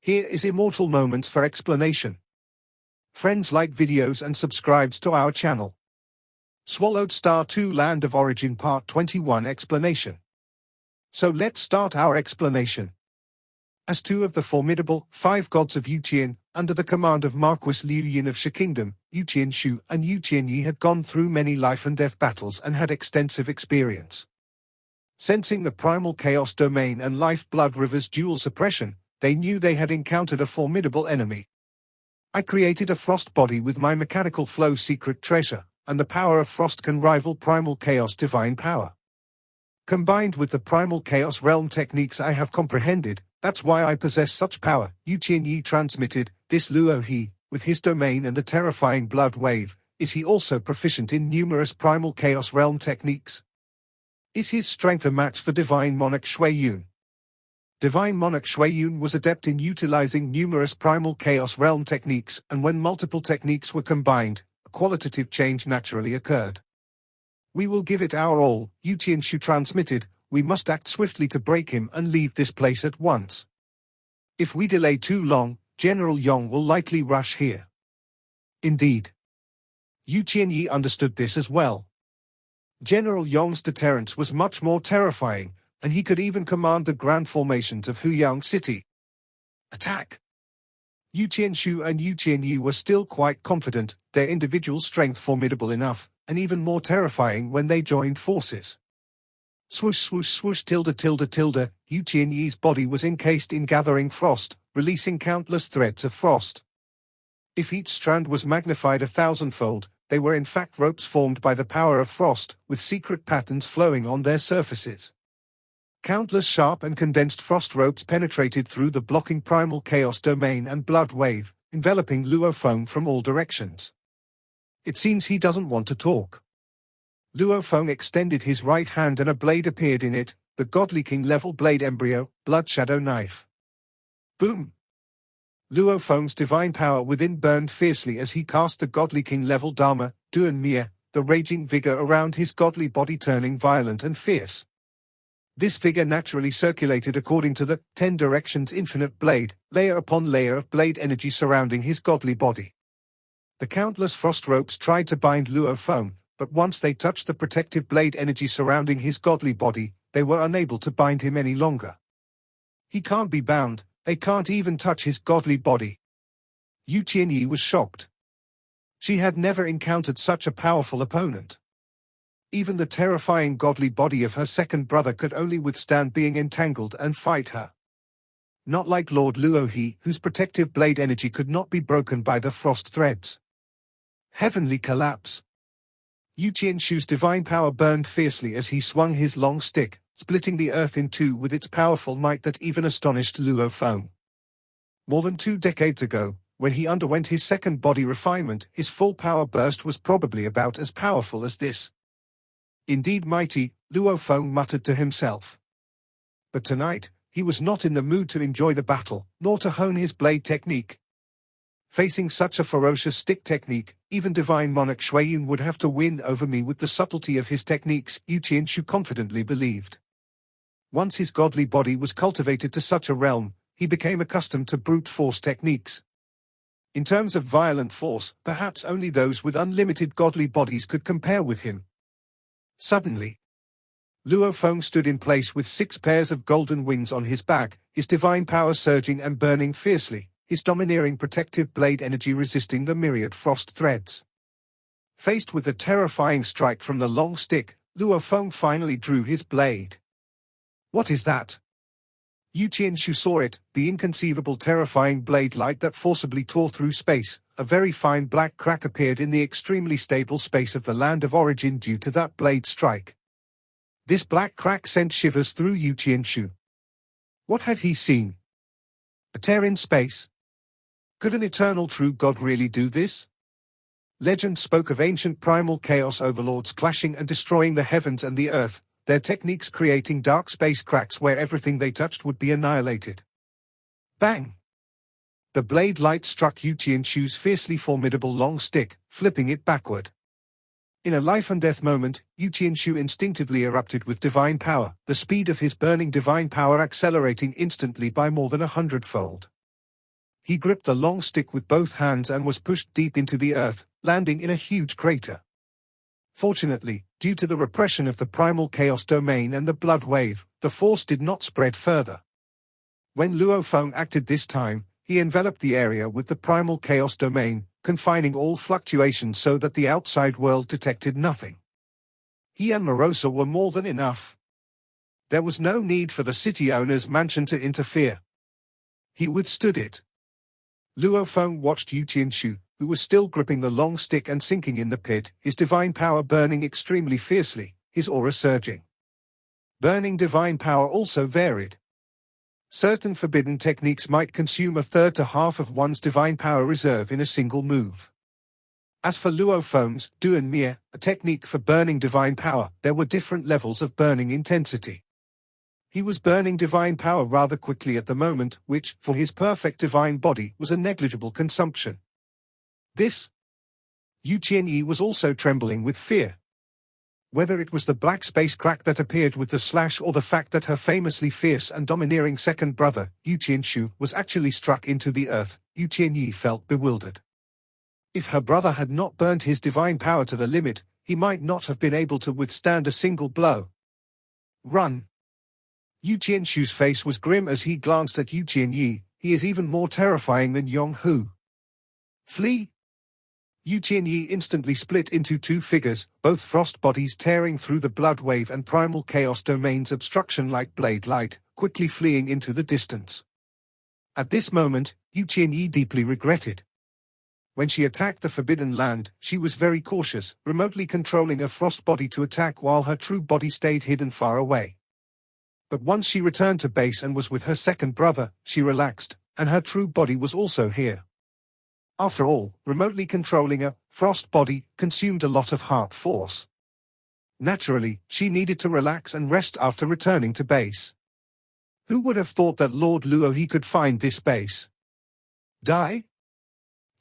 Here is Immortal Moments for explanation. Friends, like videos and subscribes to our channel. Swallowed Star 2 Land of Origin Part 21 Explanation. So let's start our explanation. As two of the formidable 5 gods of Yuqian, under the command of Marquis Liu Yin of Shi Kingdom, Yuqian Shu and Yuqian Yi had gone through many life and death battles and had extensive experience. Sensing the primal chaos domain and lifeblood river's dual suppression, they knew they had encountered a formidable enemy. I created a frost body with my mechanical flow secret treasure, and the power of frost can rival primal chaos divine power. Combined with the primal chaos realm techniques I have comprehended, that's why I possess such power. Yuqian Yi transmitted. This Luo He, with his domain and the terrifying blood wave, is he also proficient in numerous primal chaos realm techniques? Is his strength a match for Divine Monarch Shui Yun? Divine Monarch Shui Yun was adept in utilizing numerous primal chaos realm techniques, and when multiple techniques were combined, a qualitative change naturally occurred. We will give it our all, Yuqian Shu transmitted. We must act swiftly to break him and leave this place at once. If we delay too long, General Yong will likely rush here. Indeed. Yuqian Yi understood this as well. General Yong's deterrence was much more terrifying, and he could even command the grand formations of Huyang City. Attack! Yuqian Shu and Yuqian Yi were still quite confident, their individual strength formidable enough, and even more terrifying when they joined forces. Swoosh swoosh swoosh tilde tilde tilde, Yuqian Yi's body was encased in gathering frost, releasing countless threads of frost. If each strand was magnified 1,000-fold, they were in fact ropes formed by the power of frost, with secret patterns flowing on their surfaces. Countless sharp and condensed frost ropes penetrated through the blocking primal chaos domain and blood wave, enveloping Luo Feng from all directions. It seems he doesn't want to talk. Luo Feng extended his right hand and a blade appeared in it, the Godly King level blade embryo, blood shadow knife. Boom! Luo Feng's divine power within burned fiercely as he cast the Godly King level Dharma, Duan Mia, the raging vigor around his godly body turning violent and fierce. This vigor naturally circulated according to the 10 directions infinite blade, layer upon layer of blade energy surrounding his godly body. The countless frost ropes tried to bind Luo Feng, but once they touched the protective blade energy surrounding his godly body, they were unable to bind him any longer. He can't be bound, they can't even touch his godly body. Yuqian Yi was shocked. She had never encountered such a powerful opponent. Even the terrifying godly body of her second brother could only withstand being entangled and fight her. Not like Lord Luo He, whose protective blade energy could not be broken by the frost threads. Heavenly collapse. Yuqian Shu's divine power burned fiercely as he swung his long stick, splitting the earth in two with its powerful might that even astonished Luo Feng. More than 2 decades ago, when he underwent his second body refinement, his full power burst was probably about as powerful as this. Indeed mighty, Luo Feng muttered to himself. But tonight, he was not in the mood to enjoy the battle, nor to hone his blade technique. Facing such a ferocious stick technique, even Divine Monarch Shui Yun would have to win over me with the subtlety of his techniques, Yuqian Shu confidently believed. Once his godly body was cultivated to such a realm, he became accustomed to brute force techniques. In terms of violent force, perhaps only those with unlimited godly bodies could compare with him. Suddenly, Luo Feng stood in place with 6 pairs of golden wings on his back, his divine power surging and burning fiercely, his domineering protective blade energy resisting the myriad frost threads. Faced with a terrifying strike from the long stick, Luo Feng finally drew his blade. What is that? Yuqian Shu saw it, the inconceivable terrifying blade light that forcibly tore through space. A very fine black crack appeared in the extremely stable space of the land of origin due to that blade strike. This black crack sent shivers through Yuqian Shu. What had he seen? A tear in space? Could an eternal true god really do this? Legend spoke of ancient primal chaos overlords clashing and destroying the heavens and the earth, their techniques creating dark space cracks where everything they touched would be annihilated. Bang! The blade light struck Yuqian Shu's fiercely formidable long stick, flipping it backward. In a life-and-death moment, Yuqian Shu instinctively erupted with divine power, the speed of his burning divine power accelerating instantly by more than 100-fold. He gripped the long stick with both hands and was pushed deep into the earth, landing in a huge crater. Fortunately, due to the repression of the primal chaos domain and the blood wave, the force did not spread further. When Luo Feng acted this time, he enveloped the area with the primal chaos domain, confining all fluctuations so that the outside world detected nothing. He and Morosa were more than enough. There was no need for the city owner's mansion to interfere. He withstood it. Luo Feng watched Yu Qianshu, who was still gripping the long stick and sinking in the pit, his divine power burning extremely fiercely, his aura surging. Burning divine power also varied. Certain forbidden techniques might consume a third to half of one's divine power reserve in a single move. As for Luo Feng's Duan Mie, a technique for burning divine power, there were different levels of burning intensity. He was burning divine power rather quickly at the moment, which, for his perfect divine body, was a negligible consumption. Yu Qianyi was also trembling with fear. Whether it was the black space crack that appeared with the slash or the fact that her famously fierce and domineering second brother, Yu Qianshu, was actually struck into the earth, Yu Qianyi felt bewildered. If her brother had not burnt his divine power to the limit, he might not have been able to withstand a single blow. Run! Yu Qianshu's face was grim as he glanced at Yu Qianyi. He is even more terrifying than Yong Hu. Flee! Yu Qianyi instantly split into two figures, both frost bodies tearing through the blood wave and primal chaos domain's obstruction like blade light, quickly fleeing into the distance. At this moment, Yu Qianyi deeply regretted. When she attacked the Forbidden Land, she was very cautious, remotely controlling a frost body to attack while her true body stayed hidden far away. But once she returned to base and was with her second brother, she relaxed, and her true body was also here. After all, remotely controlling a frost body consumed a lot of heart force. Naturally, she needed to relax and rest after returning to base. Who would have thought that Lord Luo he could find this base? Die?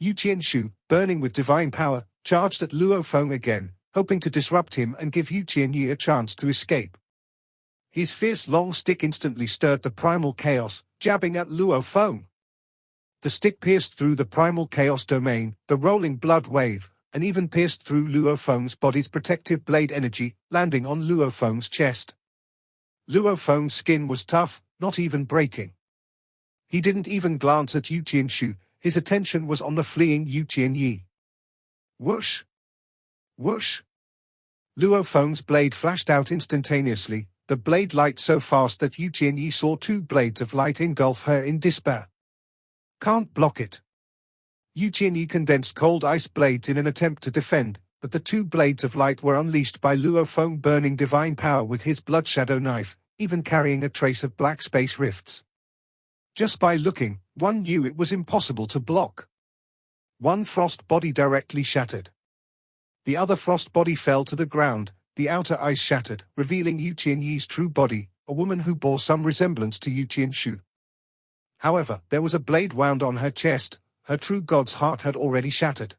Yu Qianshu, burning with divine power, charged at Luo Feng again, hoping to disrupt him and give Yu Qianyi a chance to escape. His fierce long stick instantly stirred the primal chaos, jabbing at Luo Feng. The stick pierced through the primal chaos domain, the rolling blood wave, and even pierced through Luo Feng's body's protective blade energy, landing on Luo Feng's chest. Luo Feng's skin was tough, not even breaking. He didn't even glance at Yu Qianshu, his attention was on the fleeing Yu Qianyi. Whoosh! Whoosh! Luo Feng's blade flashed out instantaneously, the blade light so fast that Yu Qianyi saw two blades of light engulf her in despair. Can't block it. Yu Qianyi condensed cold ice blades in an attempt to defend, but the two blades of light were unleashed by Luo Feng burning divine power with his blood shadow knife, even carrying a trace of black space rifts. Just by looking, one knew it was impossible to block. One frost body directly shattered. The other frost body fell to the ground, the outer ice shattered, revealing Yu Qianyi's true body, a woman who bore some resemblance to Yu Qianshu. However, there was a blade wound on her chest, her true god's heart had already shattered.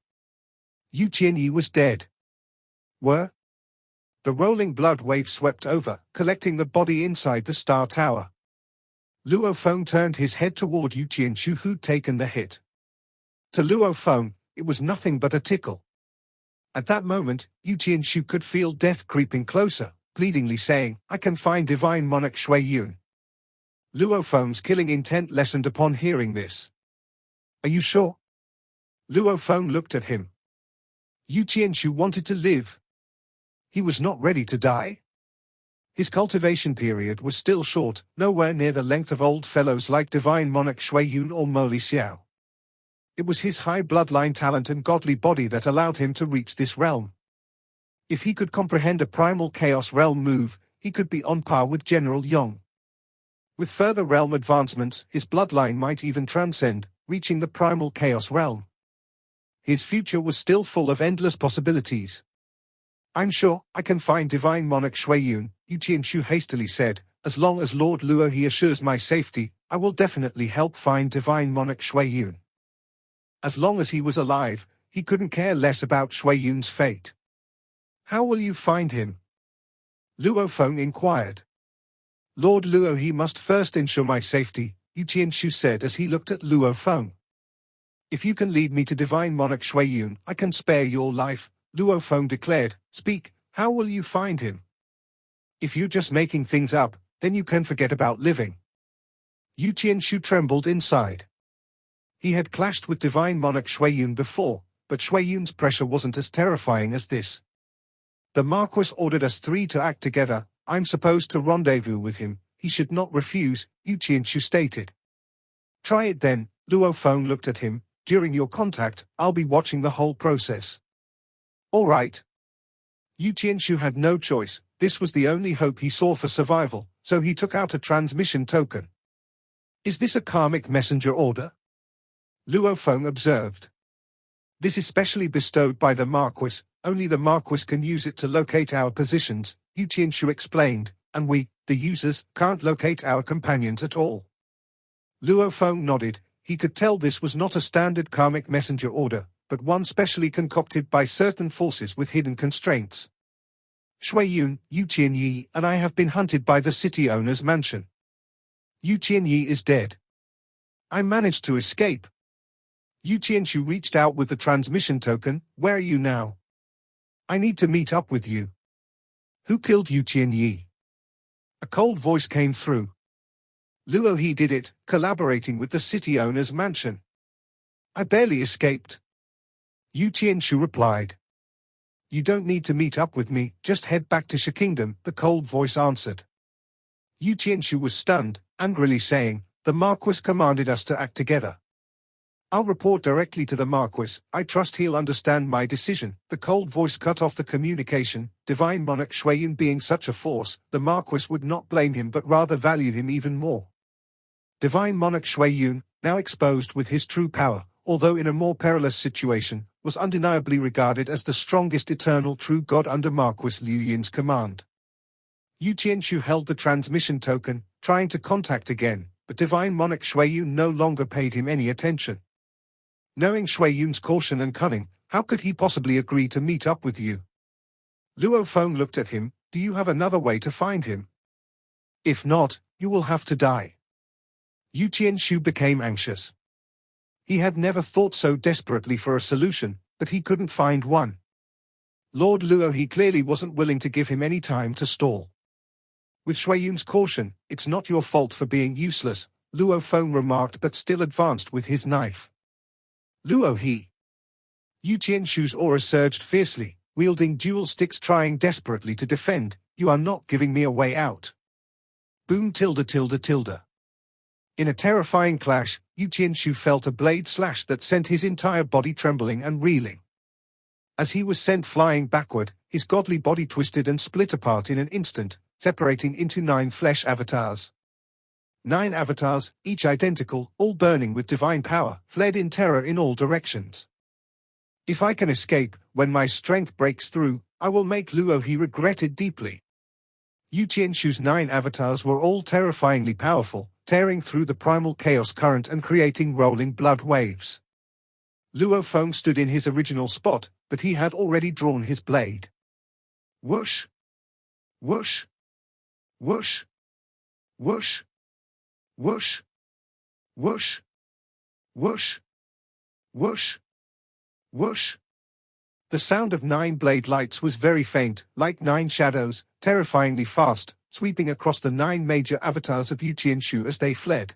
Yu Qianyi was dead. The rolling blood wave swept over, collecting the body inside the star tower. Luo Feng turned his head toward Yu Qianshu who'd taken the hit. To Luo Feng, it was nothing but a tickle. At that moment, Yu Qianshu could feel death creeping closer, pleadingly saying, "I can find divine monarch Shui Yun." Luo Feng's killing intent lessened upon hearing this. Are you sure? Luo Feng looked at him. Yu Qianshu wanted to live. He was not ready to die. His cultivation period was still short, nowhere near the length of old fellows like divine monarch Shui Yun or Mo Li Xiao. It was his high bloodline talent and godly body that allowed him to reach this realm. If he could comprehend a primal chaos realm move, he could be on par with General Yong. With further realm advancements, his bloodline might even transcend, reaching the primal chaos realm. His future was still full of endless possibilities. I'm sure I can find divine monarch Shui Yun, Yu Qianshu hastily said. As long as Lord Luo he assures my safety, I will definitely help find divine monarch Shui Yun. As long as he was alive, he couldn't care less about Shui Yun's fate. How will you find him? Luo Feng inquired. Lord Luo he must first ensure my safety, Yu Qianshu said as he looked at Luo Feng. If you can lead me to Divine Monarch Shuiyun, I can spare your life, Luo Feng declared. Speak, how will you find him? If you're just making things up, then you can forget about living. Yu Qianshu trembled inside. He had clashed with Divine Monarch Shuiyun before, but Shuiyun's pressure wasn't as terrifying as this. The Marquis ordered us three to act together. I'm supposed to rendezvous with him. He should not refuse, Yu Qianshu stated. Try it then, Luo Feng looked at him. During your contact, I'll be watching the whole process. All right. Yu Qianshu had no choice. This was the only hope he saw for survival, so he took out a transmission token. Is this a karmic messenger order? Luo Feng observed. This is specially bestowed by the Marquis. Only the Marquis can use it to locate our positions, Yu Qianshu explained, and we, the users, can't locate our companions at all. Luo Feng nodded. He could tell this was not a standard karmic messenger order, but one specially concocted by certain forces with hidden constraints. Shuiyun, Yu Qianyi, and I have been hunted by the city owner's mansion. Yu Qianyi is dead. I managed to escape. Yu Qianshu reached out with the transmission token. Where are you now? I need to meet up with you. Who killed Yu Qianyi? A cold voice came through. Luo he did it, collaborating with the city owner's mansion. I barely escaped. Yu Qianshu replied. You don't need to meet up with me, just head back to Shi Kingdom, the cold voice answered. Yu Qianshu was stunned, angrily saying, the Marquis commanded us to act together. I'll report directly to the Marquis. I trust he'll understand my decision. The cold voice cut off the communication. Divine Monarch Shuiyun being such a force, the Marquis would not blame him but rather value him even more. Divine Monarch Shuiyun, now exposed with his true power, although in a more perilous situation, was undeniably regarded as the strongest eternal true god under Marquis Liu Yin's command. Yu Qianshu held the transmission token, trying to contact again, but Divine Monarch Shuiyun no longer paid him any attention. Knowing Shuiyun's caution and cunning, how could he possibly agree to meet up with you? Luo Feng looked at him. Do you have another way to find him? If not, you will have to die. Yu Qianshu became anxious. He had never thought so desperately for a solution, but he couldn't find one. Lord Luo he clearly wasn't willing to give him any time to stall. With Shuiyun's caution, it's not your fault for being useless, Luo Feng remarked but still advanced with his knife. Luo he. Yu Qianshu's aura surged fiercely, wielding dual sticks trying desperately to defend. You are not giving me a way out. Boom tilde tilde tilde. In a terrifying clash, Yu Qianshu felt a blade slash that sent his entire body trembling and reeling. As he was sent flying backward, his godly body twisted and split apart in an instant, separating into 9 flesh avatars. 9 avatars, each identical, all burning with divine power, fled in terror in all directions. If I can escape, when my strength breaks through, I will make Luo he regretted deeply. Yu Qianshu's 9 avatars were all terrifyingly powerful, tearing through the primal chaos current and creating rolling blood waves. Luo Feng stood in his original spot, but he had already drawn his blade. Whoosh! Whoosh! Whoosh! Whoosh! Whoosh! Whoosh! Whoosh! Whoosh! Whoosh! The sound of 9 blade lights was very faint, like 9 shadows, terrifyingly fast, sweeping across the 9 major avatars of Yu Qianshu as they fled.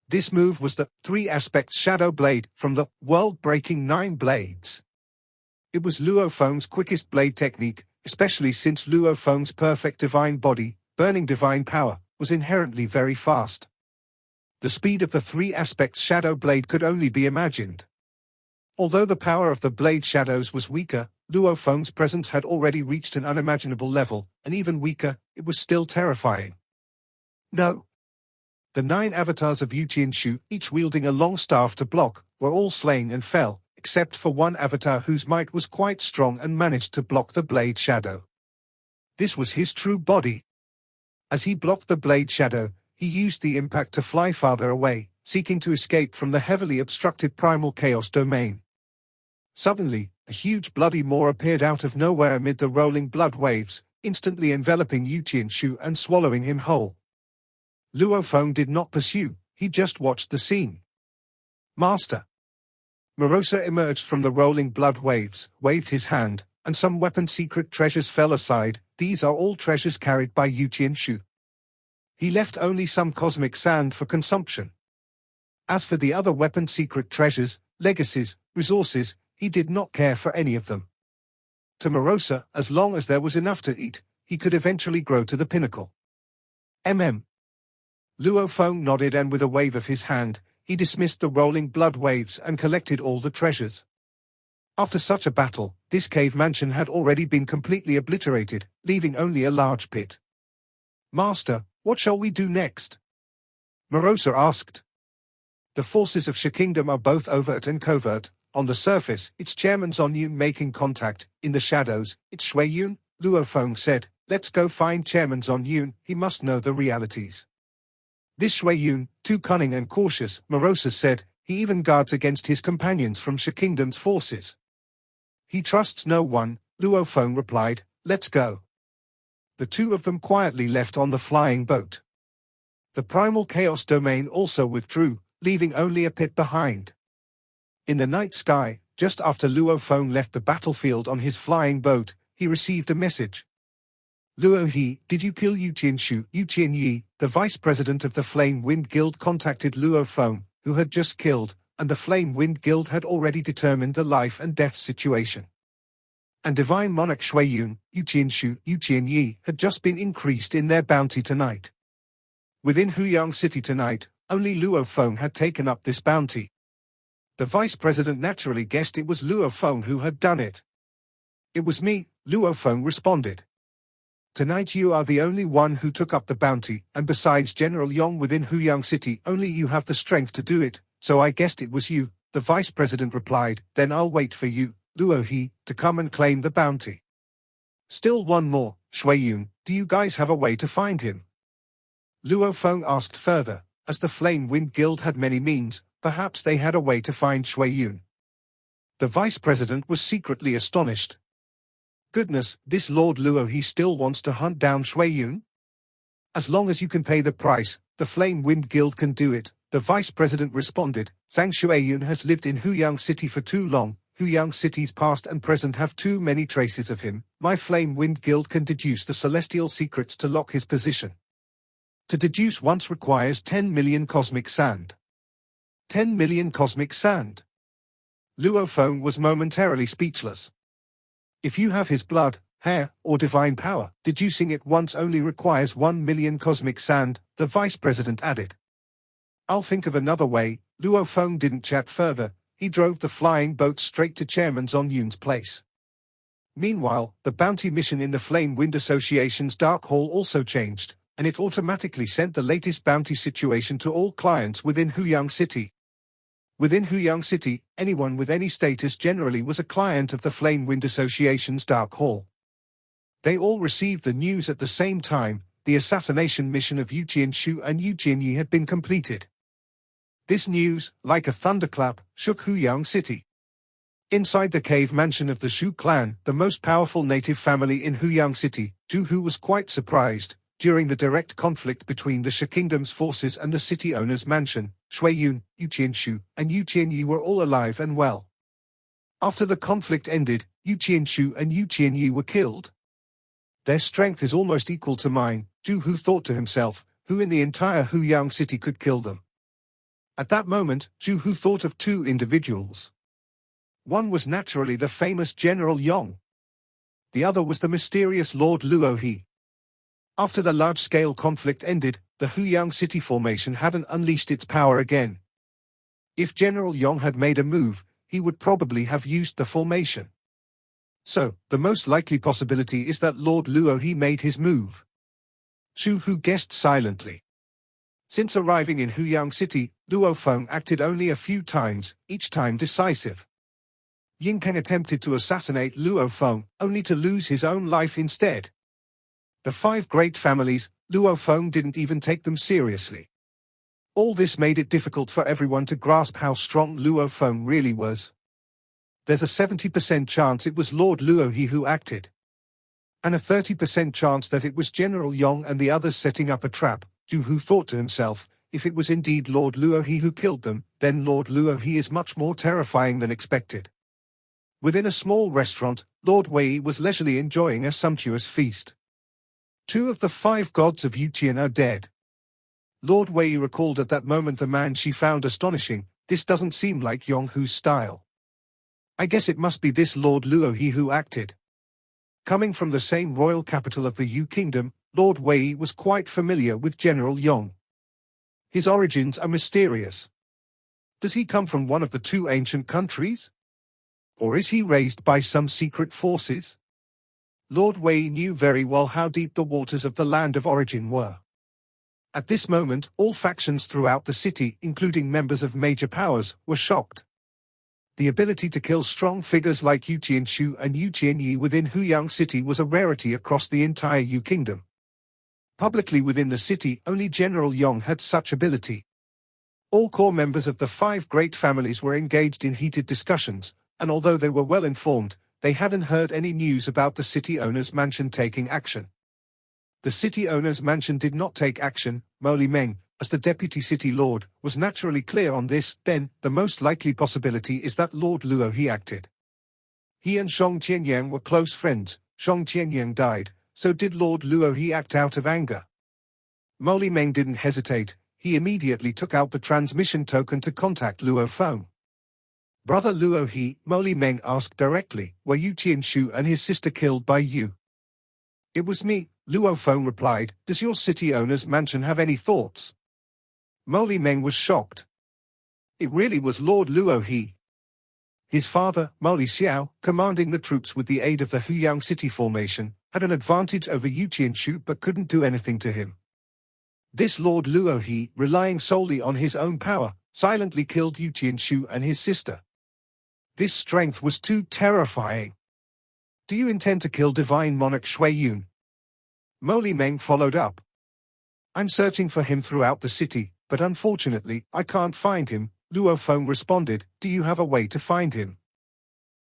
This move was the 3 aspects shadow blade from the world-breaking 9 blades. It was Luo Feng's quickest blade technique, especially since Luo Feng's perfect divine body, burning divine power, was inherently very fast. The speed of the 3 aspects shadow blade could only be imagined. Although the power of the blade shadows was weaker, Luo Feng's presence had already reached an unimaginable level, and even weaker, it was still terrifying. No. The 9 avatars of Yu Qianshu, each wielding a long staff to block, were all slain and fell, except for one avatar whose might was quite strong and managed to block the blade shadow. This was his true body. As he blocked the blade shadow, he used the impact to fly farther away, seeking to escape from the heavily obstructed primal chaos domain. Suddenly, a huge bloody maw appeared out of nowhere amid the rolling blood waves, instantly enveloping Yu Qianshu and swallowing him whole. Luo Feng did not pursue, he just watched the scene. Master! Morosa emerged from the rolling blood waves, waved his hand, and some weapon secret treasures fell aside. These are all treasures carried by Yu Qianshu. He left only some cosmic sand for consumption. As for the other weapon secret treasures, legacies, resources, he did not care for any of them. To Morosa, as long as there was enough to eat, he could eventually grow to the pinnacle. Luo Feng nodded, and with a wave of his hand, he dismissed the rolling blood waves and collected all the treasures. After such a battle, this cave mansion had already been completely obliterated, leaving only a large pit. "Master, what shall we do next?" Morosa asked. The forces of Shi Kingdom are both overt and covert. On the surface, it's Chairman Zhong Yun making contact. In the shadows, it's Shui Yun. Luo Feng said, "Let's go find Chairman Zhong Yun. He must know the realities." This Shui Yun, too cunning and cautious, Morosa said. He even guards against his companions from Shi Kingdom's forces. "He trusts no one," Luo Feng replied. "Let's go." The two of them quietly left on the flying boat. The primal chaos domain also withdrew, leaving only a pit behind. In the night sky, just after Luo Feng left the battlefield on his flying boat, he received a message. "Luo He, did you kill Yu Qianshu?" Yu Qianyi, the vice president of the Flame Wind Guild, contacted Luo Feng, who had just killed, and the Flame Wind Guild had already determined the life and death situation. And Divine Monarch Shui Yun, Yu Qianshu, Yu Qianyi, had just been increased in their bounty tonight. Within Huyang City tonight, only Luo Feng had taken up this bounty. The vice president naturally guessed it was Luo Feng who had done it. "It was me," Luo Feng responded. "Tonight you are the only one who took up the bounty, and besides General Yong within Huyang City, only you have the strength to do it, so I guessed it was you," the vice president replied. "Then I'll wait for you, Luo He, to come and claim the bounty." "Still one more, Shui Yun, do you guys have a way to find him?" Luo Feng asked further. As the Flame Wind Guild had many means, perhaps they had a way to find Shui Yun. The vice president was secretly astonished. Goodness, this Lord Luo He still wants to hunt down Shui Yun? "As long as you can pay the price, the Flame Wind Guild can do it," the vice president responded. "Zhang Shuiyun has lived in Huyang City for too long. Huyang City's past and present have too many traces of him. My Flame Wind Guild can deduce the celestial secrets to lock his position. To deduce once requires 10 million cosmic sand." 10 million cosmic sand? Luo Feng was momentarily speechless. "If you have his blood, hair, or divine power, deducing it once only requires 1 million cosmic sand," the vice president added. "I'll think of another way." Luo Feng didn't chat further. He drove the flying boat straight to Chairman Zhong Yun's place. Meanwhile, the bounty mission in the Flame Wind Association's Dark Hall also changed, and it automatically sent the latest bounty situation to all clients within Huyang City. Within Huyang City, anyone with any status generally was a client of the Flame Wind Association's Dark Hall. They all received the news at the same time. The assassination mission of Yu Qianshu and Yu Qianyi had been completed. This news, like a thunderclap, shook Huyang City. Inside the cave mansion of the Shu clan, the most powerful native family in Huyang City, Zhu Hu was quite surprised. During the direct conflict between the Shi Kingdom's forces and the city owner's mansion, Shui Yun, Yu Qianshu, and Yu Qianyi were all alive and well. After the conflict ended, Yu Qianshu and Yu Qianyi were killed. "Their strength is almost equal to mine," Zhu Hu thought to himself. Who in the entire Huyang City could kill them? At that moment, Zhu Hu thought of two individuals. One was naturally the famous General Yong. The other was the mysterious Lord Luo He. After the large-scale conflict ended, the Huyang City formation hadn't unleashed its power again. If General Yong had made a move, he would probably have used the formation. So, the most likely possibility is that Lord Luo He made his move. Zhu Hu guessed silently. Since arriving in Huyang City, Luo Feng acted only a few times, each time decisive. Ying Kang attempted to assassinate Luo Feng, only to lose his own life instead. The five great families, Luo Feng didn't even take them seriously. All this made it difficult for everyone to grasp how strong Luo Feng really was. There's a 70% chance it was Lord Luo He who acted. And a 30% chance that it was General Yong and the others setting up a trap, Zhu Hu thought to himself. if it was indeed Lord Luo He who killed them, then Lord Luo He is much more terrifying than expected. Within a small restaurant, Lord Wei was leisurely enjoying a sumptuous feast. 2 of the 5 gods of Yuqian are dead. Lord Wei recalled at that moment the man she found astonishing. This doesn't seem like Yong Hu's style. I guess it must be this Lord Luo He who acted. Coming from the same royal capital of the Yu Kingdom, Lord Wei was quite familiar with General Yong. His origins are mysterious. Does he come from one of the 2 ancient countries? Or is he raised by some secret forces? Lord Wei knew very well how deep the waters of the land of origin were. At this moment, all factions throughout the city, including members of major powers, were shocked. The ability to kill strong figures like Yu Qianshu and Yu Qianyi within Huyang City was a rarity across the entire Yu Kingdom. Publicly within the city, only General Yong had such ability. All core members of the 5 great families were engaged in heated discussions, and although they were well informed, they hadn't heard any news about the city owner's mansion taking action. The city owner's mansion did not take action. Mo Li Meng, as the deputy city lord, was naturally clear on this. Then, the most likely possibility is that Lord Luo He acted. He and Shang Qianyang were close friends. Shang Qianyang died, so did Lord Luo He act out of anger? Mo Li Meng didn't hesitate. He immediately took out the transmission token to contact Luo Feng. Brother Luo He, Mo Li Meng asked directly, were Yu Qianshu and his sister killed by you? It was me, Luo Feng replied. Does your city owner's mansion have any thoughts? Mo Li Meng was shocked. It really was Lord Luo He. His father, Mo Li Xiao, commanding the troops with the aid of the Huyang City formation, had an advantage over Yu Qianshu but couldn't do anything to him. This Lord Luo He, relying solely on his own power, silently killed Yu Qianshu and his sister. This strength was too terrifying. Do you intend to kill Divine Monarch Shui Yun? Mo Li Meng followed up. I'm searching for him throughout the city, but unfortunately, I can't find him. Luo Feng responded. Do you have a way to find him?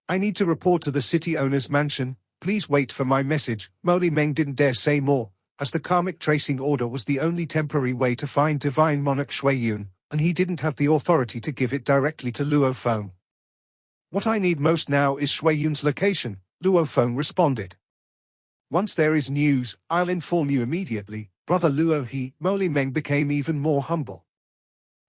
I need to report to the city owner's mansion. Please wait for my message. Mo Li Meng didn't dare say more, as the karmic tracing order was the only temporary way to find Divine Monarch Shui Yun, and he didn't have the authority to give it directly to Luo Feng. What I need most now is Shui Yun's location, Luo Feng responded. Once there is news, I'll inform you immediately. Brother Luo He, Mo Li Meng became even more humble.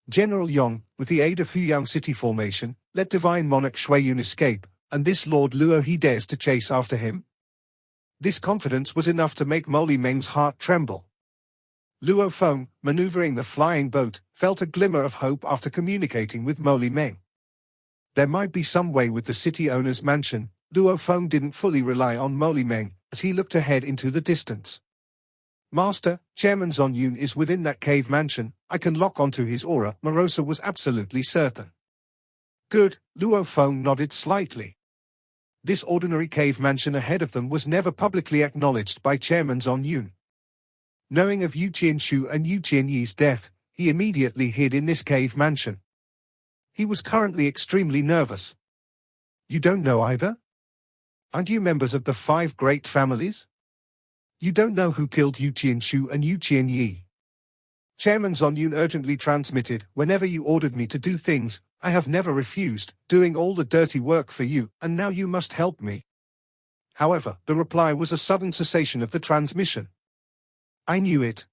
General Yong, with the aid of Huyang City formation, let Divine Monarch Shui Yun escape, and this Lord Luo He dares to chase after him? This confidence was enough to make Mo Li Meng's heart tremble. Luo Feng, maneuvering the flying boat, felt a glimmer of hope after communicating with Mo Li Meng. There might be some way with the city owner's mansion. Luo Feng didn't fully rely on Mo Li Meng, as he looked ahead into the distance. Master, Chairman Zon Yun is within that cave mansion. I can lock onto his aura. Morosa was absolutely certain. Good, Luo Feng nodded slightly. This ordinary cave mansion ahead of them was never publicly acknowledged by Chairman Zon Yun. Knowing of Yu Qianshu and Yu Qianyi's death, he immediately hid in this cave mansion. He was currently extremely nervous. You don't know either? Aren't you members of the 5 great families? You don't know who killed Yu Qianshu and Yu Qianyi? Chairman Zon Yun urgently transmitted, whenever you ordered me to do things, I have never refused, doing all the dirty work for you, and now you must help me. However, the reply was a sudden cessation of the transmission. I knew it.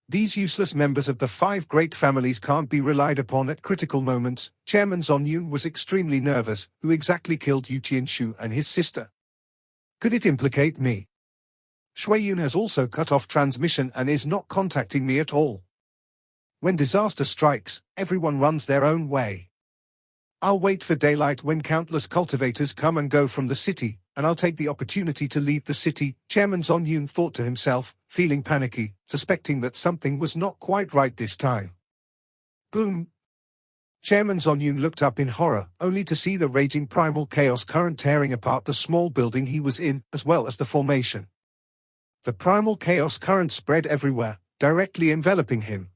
These useless members of the 5 great families can't be relied upon at critical moments. Chairman Zon Yun was extremely nervous. Who exactly killed Yu Qianshu and his sister? Could it implicate me? Shui Yun has also cut off transmission and is not contacting me at all. When disaster strikes, everyone runs their own way. I'll wait for daylight when countless cultivators come and go from the city, and I'll take the opportunity to leave the city. Chairman Zon Yun thought to himself, feeling panicky, suspecting that something was not quite right this time. Boom! Chairman Zon Yun looked up in horror, only to see the raging primal chaos current tearing apart the small building he was in, as well as the formation. The primal chaos current spread everywhere, directly enveloping him.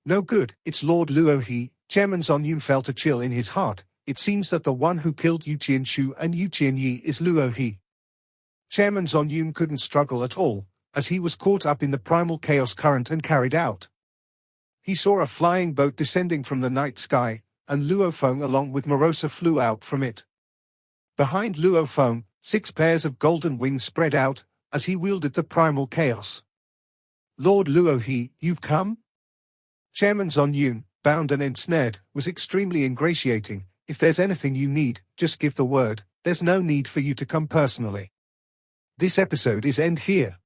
No good, it's Lord Luo He. Chairman Zon Yun felt a chill in his heart. It seems that the one who killed Yu Qianshu and Yu Qianyi is Luo He. Chairman Zon Yun couldn't struggle at all, as he was caught up in the primal chaos current and carried out. He saw a flying boat descending from the night sky, and Luo Feng along with Morosa flew out from it. Behind Luo Feng, 6 pairs of golden wings spread out, as he wielded the primal chaos. Lord Luo, you've come? Chairman Zon Yun, bound and ensnared, was extremely ingratiating. If there's anything you need, just give the word. There's no need for you to come personally. This episode is end here.